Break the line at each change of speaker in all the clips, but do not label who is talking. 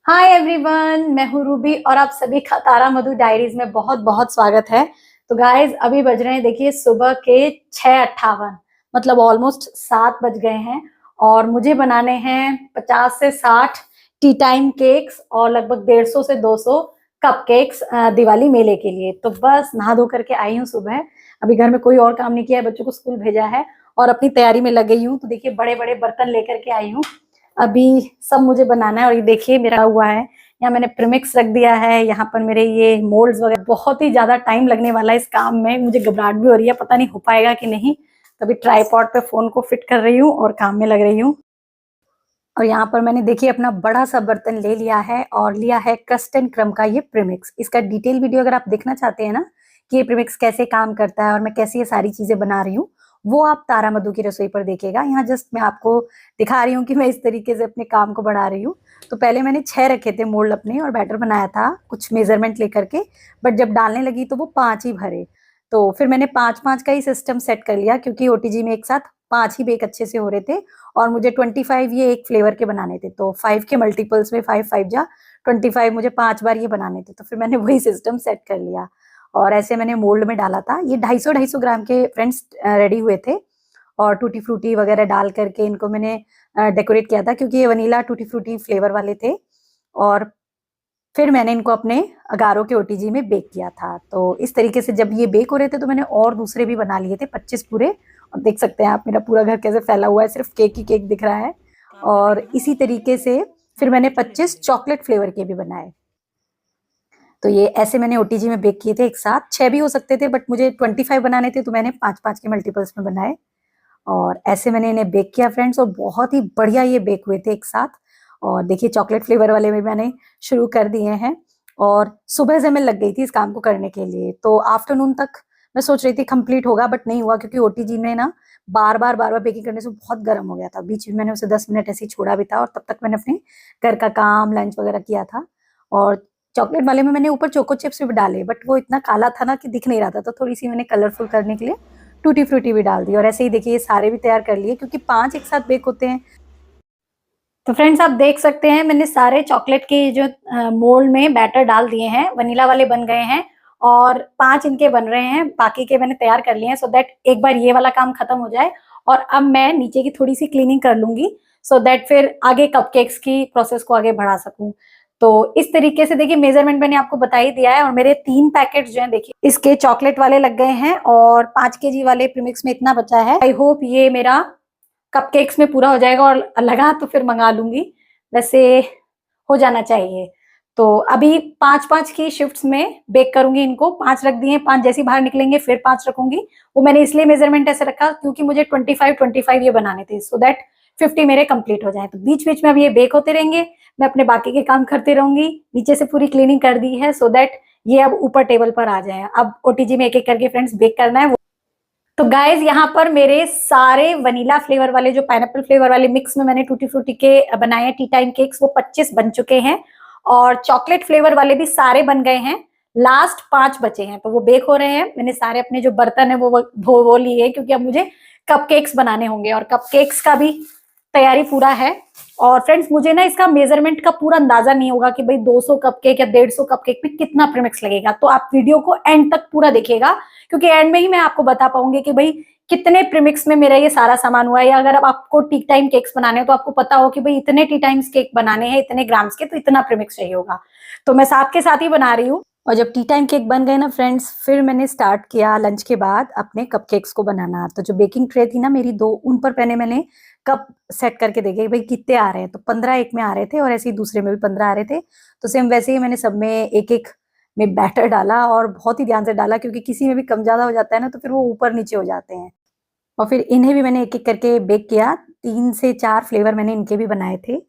Hi everyone, मैं हूँ Ruby और आप सभी का तारा मधु डायरीज में बहुत बहुत स्वागत है। तो गाइज अभी बज रहे हैं, देखिए सुबह के 6:58, मतलब ऑलमोस्ट 7 बज गए हैं और मुझे बनाने हैं 50 से 60 टी टाइम केक्स और लगभग 150 से 200 कप केक्स दिवाली मेले के लिए। तो बस नहा धो करके आई हूँ सुबह। अभी घर में कोई और काम नहीं किया है, बच्चों को स्कूल भेजा है और अपनी तैयारी में लग गई हूँ। तो देखिए बड़े बड़े बर्तन लेकर के आई हूँ, अभी सब मुझे बनाना है। और ये देखिए मेरा हुआ है, यहाँ मैंने प्रीमिक्स रख दिया है, यहाँ पर मेरे ये मोल्ड्स वगैरह। बहुत ही ज्यादा टाइम लगने वाला है इस काम में, मुझे घबराहट भी हो रही है, पता नहीं हो पाएगा कि नहीं। तभी ट्राईपॉड पे फोन को फिट कर रही हूँ और काम में लग रही हूँ। और यहाँ पर मैंने देखिए अपना बड़ा सा बर्तन ले लिया है और लिया है क्रस्ट एंड क्रम का ये प्रीमिक्स। इसका डिटेल वीडियो अगर आप देखना चाहते हैं ना कि ये प्रीमिक्स कैसे काम करता है और मैं कैसे ये सारी चीजें बना रही हूँ, वो आप तारा मधु की रसोई पर देखिएगा। यहाँ जस्ट मैं आपको दिखा रही हूँ कि मैं इस तरीके से अपने काम को बढ़ा रही हूँ। तो पहले मैंने 6 रखे थे मोल्ड अपने और बैटर बनाया था कुछ मेजरमेंट लेकर के, बट जब डालने लगी तो वो 5 ही भरे। तो फिर मैंने 5-5 का ही सिस्टम सेट कर लिया, क्योंकि ओटीजी में एक साथ 5 ही बेक अच्छे से हो रहे थे और मुझे 25 ये एक फ्लेवर के बनाने थे। तो 5 के मल्टीपल्स में 5 जा 25, मुझे 5 बार ये बनाने थे। तो फिर मैंने वही सिस्टम सेट कर लिया और ऐसे मैंने मोल्ड में डाला था। ये 250-250 ग्राम के फ्रेंड्स रेडी हुए थे और टूटी फ्रूटी वगैरह डाल करके इनको मैंने डेकोरेट किया था, क्योंकि ये वनीला टूटी फ्रूटी फ्लेवर वाले थे। और फिर मैंने इनको अपने अगारो के ओटीजी में बेक किया था। तो इस तरीके से जब ये बेक हो रहे थे तो मैंने और दूसरे भी बना लिए थे 25 पूरे। और देख सकते हैं आप मेरा पूरा घर कैसे फैला हुआ है, सिर्फ केक ही केक दिख रहा है। और इसी तरीके से फिर मैंने 25 चॉकलेट फ्लेवर के भी बनाए। तो ये ऐसे मैंने ओटीजी में बेक किए थे एक साथ। 6 भी हो सकते थे, बट मुझे 25 बनाने थे तो मैंने 5-5 के मल्टीपल्स में बनाए और ऐसे मैंने इन्हें बेक किया फ्रेंड्स। और बहुत ही बढ़िया ये बेक हुए थे एक साथ। और देखिए चॉकलेट फ्लेवर वाले में मैंने शुरू कर दिए हैं और सुबह से मैं लग गई थी इस काम को करने के लिए। तो आफ्टरनून तक मैं सोच रही थी कंप्लीट होगा, बट नहीं हुआ, क्योंकि ओटीजी में ना बार बार बेकिंग करने से बहुत गर्म हो गया था। बीच में मैंने उसे 10 मिनट ऐसे ही छोड़ा भी था और तब तक मैंने अपने घर का काम लंच वगैरह किया था। और चॉकलेट वाले में मैंने ऊपर चोको चिप्स भी डाले, बट वो इतना काला था ना कि दिख नहीं रहा था, तो थोड़ी सी मैंने कलरफुल करने के लिए टूटी फ्रूटी भी डाल दी। और ऐसे ही देखिए ये सारे भी तैयार कर लिए, क्योंकि 5 एक साथ बेक होते हैं। तो फ्रेंड्स आप देख सकते हैं मैंने सारे चॉकलेट के जो मोल्ड में बैटर डाल दिए हैं, वनीला वाले बन गए हैं और 5 इनके बन रहे हैं, बाकी के मैंने तैयार कर लिए हैं, सो दैट एक बार ये वाला काम खत्म हो जाए और अब मैं नीचे की थोड़ी सी क्लीनिंग कर लूंगी, सो दैट फिर आगे कपकेक्स की प्रोसेस को आगे बढ़ा सकूं। तो इस तरीके से देखिए मेजरमेंट मैंने आपको बता ही दिया है। और मेरे 3 पैकेट जो है देखिए इसके चॉकलेट वाले लग गए हैं और 5 केजी वाले प्रीमिक्स में इतना बचा है। आई होप ये मेरा कपकेक्स में पूरा हो जाएगा और लगा तो फिर मंगा लूंगी, वैसे हो जाना चाहिए। तो अभी 5-5 की शिफ्ट्स में बेक करूंगी इनको। 5 रख दिए, 5 जैसे बाहर निकलेंगे फिर 5 रखूंगी। वो मैंने इसलिए मेजरमेंट ऐसे रखा क्योंकि मुझे 25 ये बनाने थे, सो दैट 50 मेरे कंप्लीट हो जाए। तो बीच बीच में अब ये बेक होते रहेंगे, मैं अपने बाकी के काम करते रहूंगी। नीचे से पूरी क्लीनिंग कर दी है, सो दैट ये अब ऊपर टेबल पर आ जाए। अब ओटीजी में एक एक करके फ्रेंड्स बेक करना है। तो गाइज यहाँ पर मेरे सारे वनीला फ्लेवर वाले, जो पाइनएप्पल फ्लेवर वाले मिक्स में मैंने टूटी फ्रूटी के बनाए हैं टी टाइम केक्स, वो 25 बन चुके हैं और चॉकलेट फ्लेवर वाले भी सारे बन गए हैं। लास्ट 5 बचे हैं, तो वो बेक हो रहे हैं। मैंने सारे अपने जो बर्तन है वो लिए, क्योंकि अब मुझे कपकेक्स बनाने होंगे और कपकेक्स का भी तैयारी पूरा है। और फ्रेंड्स मुझे ना इसका मेजरमेंट का पूरा अंदाजा नहीं होगा कि भाई 200 कपकेक या 150 कपकेक में कितना प्रीमिक्स लगेगा, तो आप वीडियो को एंड तक पूरा देखिएगा, क्योंकि एंड में ही मैं आपको बता पाऊंगी कि भाई कितने प्रीमिक्स में मेरा ये सारा सामान हुआ है। या अगर अब आपको टी टाइम केक्स बनाने हो तो आपको पता हो कि भाई इतने टी टाइम्स केक बनाने हैं, इतने ग्राम्स के, तो इतना प्रीमिक्स चाहिए होगा। तो मैं साथ के साथ ही बना रही हूँ। और जब टी टाइम केक बन गए ना फ्रेंड्स, फिर मैंने स्टार्ट किया लंच के बाद अपने कपकेक्स को बनाना। तो जो बेकिंग ट्रे थी ना मेरी 2, उन पर पहले मैंने कप सेट करके देखे भाई कितने आ रहे हैं। तो 15 एक में आ रहे थे और ऐसे ही दूसरे में भी 15 आ रहे थे। तो सेम वैसे ही मैंने सब में एक एक में बैटर डाला और बहुत ही ध्यान से डाला, क्योंकि किसी में भी कम ज्यादा हो जाता है ना तो फिर वो ऊपर नीचे हो जाते हैं। और फिर इन्हें भी मैंने एक एक करके बेक किया। 3 से 4 फ्लेवर मैंने इनके भी बनाए थे।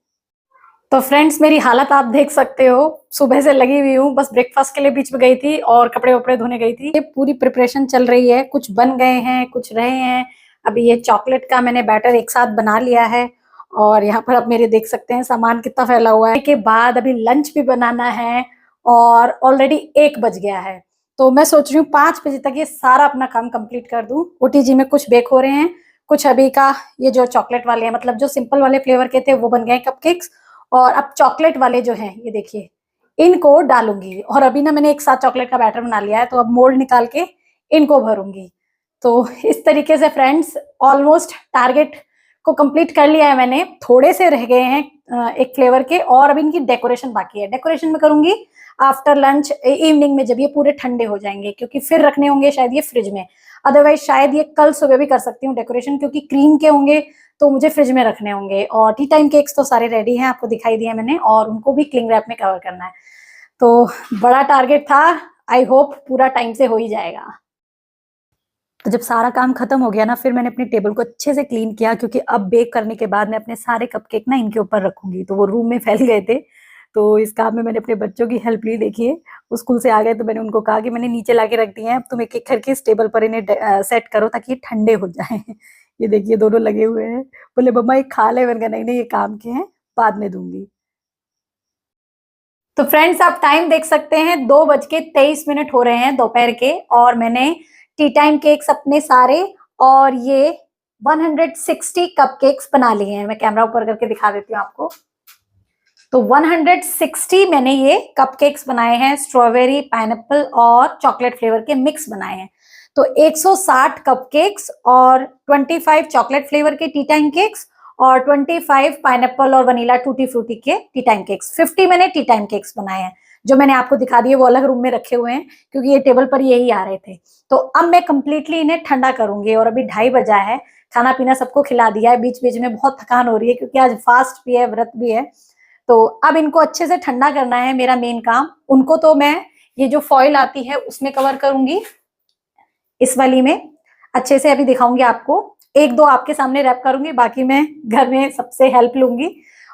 तो फ्रेंड्स मेरी हालत आप देख सकते हो, सुबह से लगी हुई हूँ, बस ब्रेकफास्ट के लिए बीच में गई थी और कपड़े वपड़े धोने गई थी। ये पूरी प्रिपरेशन चल रही है, कुछ बन गए हैं कुछ रहे हैं। अभी ये चॉकलेट का मैंने बैटर एक साथ बना लिया है और यहाँ पर आप मेरे देख सकते हैं सामान कितना फैला हुआ है। के बाद अभी लंच भी बनाना है और ऑलरेडी 1 बज गया है। तो मैं सोच रही हूँ 5 बजे तक ये सारा अपना काम कंप्लीट कर दूं। ओटीजी में कुछ बेक हो रहे हैं, कुछ अभी का ये जो चॉकलेट वाले हैं, मतलब जो सिंपल वाले फ्लेवर के थे वो बन गए कपकेक्स, और अब चॉकलेट वाले जो हैं ये देखिए, इनको डालूंगी। और अभी ना मैंने एक साथ चॉकलेट का बैटर बना लिया है, तो अब मोल्ड निकाल के इनको भरूंगी। तो इस तरीके से फ्रेंड्स ऑलमोस्ट टारगेट को कंप्लीट कर लिया है मैंने। थोड़े से रह गए हैं एक फ्लेवर के, और अभी इनकी डेकोरेशन बाकी है। डेकोरेशन में करूंगी आफ्टर लंच, इवनिंग में, जब ये पूरे ठंडे हो जाएंगे, क्योंकि फिर रखने होंगे शायद ये फ्रिज में। अदरवाइज शायद ये कल सुबह भी कर सकती हूँ डेकोरेशन, क्योंकि क्रीम के होंगे तो मुझे फ्रिज में रखने होंगे। और टी टाइम केक्स तो सारे रेडी हैं, आपको दिखाई दिए मैंने, और उनको भी क्लिंग रैप में कवर करना है। तो बड़ा टारगेट था, आई होप पूरा टाइम से हो ही जाएगा। तो जब सारा काम खत्म हो गया ना, फिर मैंने अपनी टेबल को अच्छे से क्लीन किया, क्योंकि अब बेक करने के बाद मैं अपने सारे कपकेक ना इनके ऊपर रखूंगी। तो वो रूम में फैल गए थे, तो इस काम में मैंने अपने बच्चों की हेल्प ली। देखिए वो स्कूल से आ गए तो मैंने उनको कहा कि मैंने नीचे लाके रख दिए हैं, अब तुम एक एक करके इस टेबल पर इन्हें सेट करो ताकि ये ठंडे हो जाए। ये देखिए दोनों लगे हुए हैं, बोले मम्मा ये खा ले। मैंने कहा नहीं नहीं, ये काम के हैं, बाद में दूंगी। तो फ्रेंड्स आप टाइम देख सकते हैं, 2:23 हो रहे हैं दोपहर के, और मैंने टी टाइम केक्स अपने सारे, और ये 160 कपकेक्स बना लिए हैं। मैं कैमरा ऊपर करके दिखा देती हूँ आपको। तो 160 मैंने ये कपकेक्स बनाए हैं, स्ट्रॉबेरी, पाइनएप्पल और चॉकलेट फ्लेवर के मिक्स बनाए हैं। तो 160 कपकेक्स और 25 चॉकलेट फ्लेवर के टी टाइम केक्स, और 25 पाइनएप्पल और वनीला टूटी फ्रूटी के टी टाइम केक्स। 50 मैंने टी टाइम केक्स बनाए हैं। जो मैंने आपको दिखा दिए वो अलग रूम में रखे हुए हैं, क्योंकि ये टेबल पर यही आ रहे थे। तो अब मैं कंप्लीटली इन्हें ठंडा करूंगी, और अभी 2:30 बजा है। खाना पीना सबको खिला दिया है, बीच बीच में बहुत थकान हो रही है, क्योंकि आज फास्ट भी है, व्रत भी है। तो अब इनको अच्छे से ठंडा करना है मेरा मेन काम। उनको तो मैं ये जो फॉइल आती है उसमें कवर करूंगी, इस वाली में अच्छे से अभी दिखाऊंगी आपको। एक दो आपके सामने रैप करूंगी, बाकी मैं घर में सबसे हेल्प लूंगी।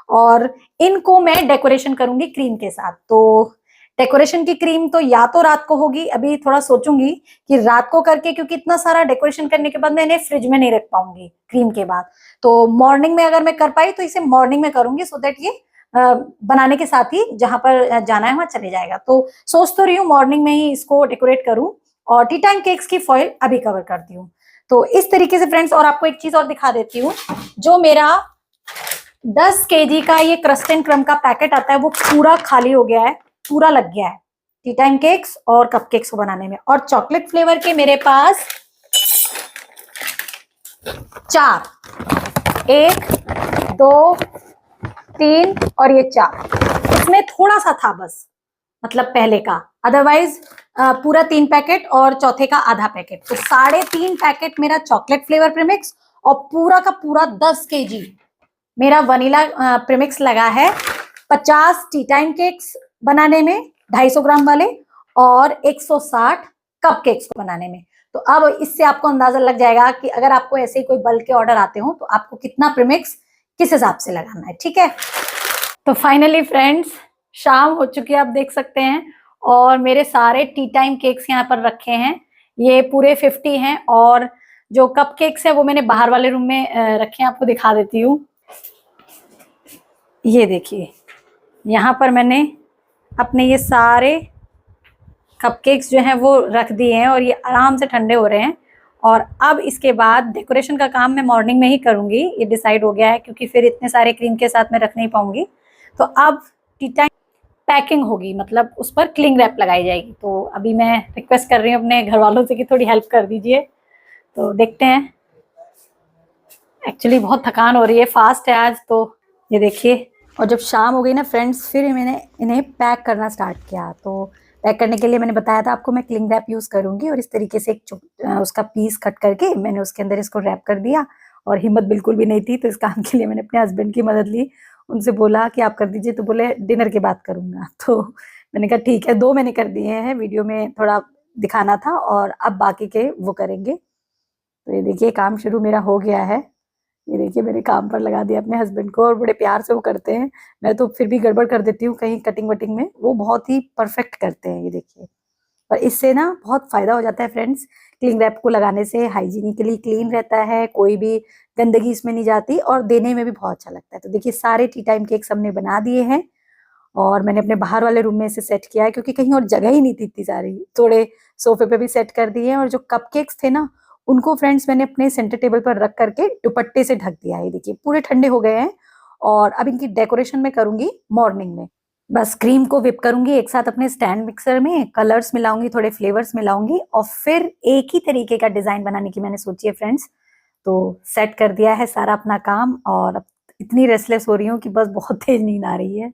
और इनको मैं डेकोरेशन करूंगी क्रीम के साथ। तो डेकोरेशन की क्रीम तो या तो रात को होगी, अभी थोड़ा सोचूंगी कि रात को करके, क्योंकि इतना सारा डेकोरेशन करने के बाद मैं इन्हें फ्रिज में नहीं रख पाऊंगी क्रीम के बाद। तो मॉर्निंग में अगर मैं कर पाई तो इसे मॉर्निंग में करूंगी, सो दैट ये बनाने के साथ ही जहां पर जाना है वहां चले जाएगा। तो सोच तो रही हूँ मॉर्निंग में ही इसको डेकोरेट करूं, और टी टाइम केक्स की फॉइल अभी कवर करती हूँ। तो इस तरीके से फ्रेंड्स, और आपको एक चीज और दिखा देती हूँ। जो मेरा 10 केजी का ये क्रस्ट एंड क्रम का पैकेट आता है, वो पूरा खाली हो गया है, पूरा लग गया है टी टाइम केक्स और कपकेक्स को बनाने में। और चॉकलेट फ्लेवर के मेरे पास 4, 1, 2, 3 और ये 4। इसमें थोड़ा सा था बस, मतलब पहले का, अदरवाइज पूरा 3 पैकेट और चौथे का आधा पैकेट। तो 3.5 पैकेट मेरा चॉकलेट फ्लेवर प्रीमिक्स, और पूरा का पूरा 10 केजी मेरा वनीला प्रीमिक्स लगा है। 50 टी टाइम केक्स बनाने में 250 ग्राम वाले, और 160 कप केक्स को बनाने में। तो अब इससे आपको अंदाजा लग जाएगा कि अगर आपको ऐसे ही कोई बल्क के ऑर्डर आते हो तो आपको कितना प्रीमिक्स किस हिसाब से लगाना है, ठीक है। तो फाइनली फ्रेंड्स शाम हो चुकी है, आप देख सकते हैं, और मेरे सारे टी टाइम केक्स यहाँ पर रखे हैं। ये पूरे 50 हैं, और जो कप केक्स है वो मैंने बाहर वाले रूम में रखे हैं, आपको दिखा देती हूँ। ये देखिए यहाँ पर मैंने अपने ये सारे कपकेक्स जो हैं वो रख दिए हैं, और ये आराम से ठंडे हो रहे हैं। और अब इसके बाद डेकोरेशन का काम मैं मॉर्निंग में ही करूंगी, ये डिसाइड हो गया है, क्योंकि फिर इतने सारे क्रीम के साथ मैं रख नहीं पाऊंगी। तो अब टी टाइम पैकिंग होगी, मतलब उस पर क्लिंग रैप लगाई जाएगी। तो अभी मैं रिक्वेस्ट कर रही हूँ अपने घर वालों से कि थोड़ी हेल्प कर दीजिए। तो देखते हैं, एक्चुअली बहुत थकान हो रही है, फास्ट है आज। तो ये देखिए, और जब शाम हो गई ना फ्रेंड्स, फिर मैंने इन्हें पैक करना स्टार्ट किया। तो पैक करने के लिए मैंने बताया था आपको, मैं क्लिंग रैप यूज़ करूंगी, और इस तरीके से उसका पीस कट करके मैंने उसके अंदर इसको रैप कर दिया। और हिम्मत बिल्कुल भी नहीं थी, तो इस काम के लिए मैंने अपने हस्बैंड की मदद ली। उनसे बोला कि आप कर दीजिए, तो बोले डिनर के बाद करूंगा। तो मैंने कहा ठीक है, 2 मैंने कर दिए हैं, वीडियो में थोड़ा दिखाना था, और अब बाकी के वो करेंगे। तो ये देखिए काम शुरू मेरा हो गया है। ये देखिए मैंने काम पर लगा दिया अपने हस्बैंड को, और बड़े प्यार से वो करते हैं। मैं तो फिर भी गड़बड़ कर देती हूँ कहीं कटिंग वटिंग में, वो बहुत ही परफेक्ट करते हैं। ये देखिए, और इससे ना बहुत फायदा हो जाता है फ्रेंड्स। क्लिंग रैप को लगाने से हाइजीनिकली क्लीन रहता है, कोई भी गंदगी इसमें नहीं जाती, और देने में भी बहुत अच्छा लगता है। तो देखिए सारे टी टाइम केक्स हमने बना दिए हैं, और मैंने अपने बाहर वाले रूम में इसे सेट किया है, क्योंकि कहीं और जगह ही नहीं थी इतनी सारी। थोड़े सोफे पे भी सेट कर दिए, और जो कपकेक्स थे ना, उनको फ्रेंड्स मैंने अपने सेंटर टेबल पर रख करके दुपट्टे से ढक दिया है। देखिए पूरे ठंडे हो गए हैं, और अब इनकी डेकोरेशन मैं करूंगी मॉर्निंग में। बस क्रीम को विप करूंगी एक साथ अपने स्टैंड मिक्सर में, कलर्स मिलाऊंगी, थोड़े फ्लेवर्स मिलाऊंगी और फिर एक ही तरीके का डिजाइन बनाने की मैंने सोची है फ्रेंड्स। तो सेट कर दिया है सारा अपना काम और अब इतनी रेस्टलेस हो रही हूँ कि बस बहुत तेज नींद आ रही है।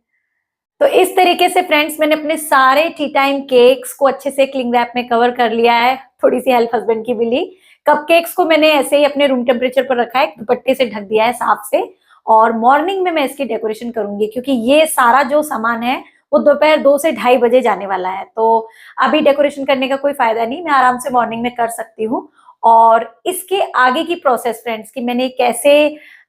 तो इस तरीके से फ्रेंड्स मैंने अपने सारे टी टाइम केक्स को अच्छे से क्लिंग रैप में कवर कर लिया है। थोड़ी सी हेल्प हस्बैंड की भी ली। कपकेक्स को मैंने ऐसे ही अपने रूम टेम्परेचर पर रखा है, दुपट्टे से ढक दिया है साफ से। और मॉर्निंग में मैं इसकी डेकोरेशन करूंगी क्योंकि ये सारा जो सामान है वो दोपहर 2 से 2:30 बजे जाने वाला है। तो अभी डेकोरेशन करने का कोई फायदा नहीं, मैं आराम से मॉर्निंग में कर सकती हूँ। और इसके आगे की प्रोसेस फ्रेंड्स कि मैंने कैसे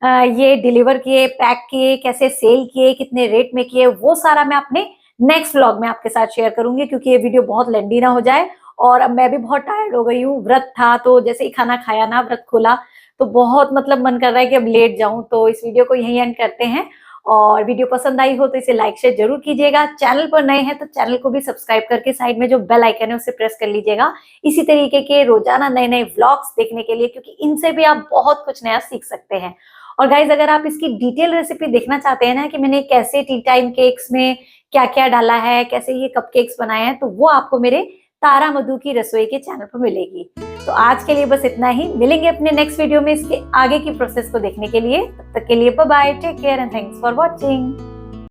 ये डिलीवर किए, पैक किए, कैसे सेल किए, कितने रेट में किए, वो सारा मैं अपने नेक्स्ट व्लॉग में आपके साथ शेयर करूंगी क्योंकि ये वीडियो बहुत लेंदी ना हो जाए। और अब मैं भी बहुत टायर्ड हो गई हूँ, व्रत था तो जैसे ही खाना खाया ना, व्रत खोला तो बहुत मतलब मन कर रहा है कि अब लेट जाऊं। तो इस वीडियो को यहीं एंड करते हैं। और वीडियो पसंद आई हो तो इसे लाइक शेयर जरूर कीजिएगा। चैनल पर नए हैं तो चैनल को भी सब्सक्राइब करके साइड में जो बेल आइकन है उसे प्रेस कर लीजिएगा इसी तरीके के रोजाना नए नए व्लॉग्स देखने के लिए, क्योंकि इनसे भी आप बहुत कुछ नया सीख सकते हैं। और गाइज अगर आप इसकी डिटेल रेसिपी देखना चाहते हैं ना कि मैंने कैसे टी टाइम केक्स में क्या क्या डाला है, कैसे ये कपकेक्स बनाए हैं, तो वो आपको मेरे तारा मधु की रसोई के चैनल पर मिलेगी। तो आज के लिए बस इतना ही, मिलेंगे अपने नेक्स्ट वीडियो में इसके आगे की प्रोसेस को देखने के लिए। तब तक के लिए bye bye, take care and thanks for watching.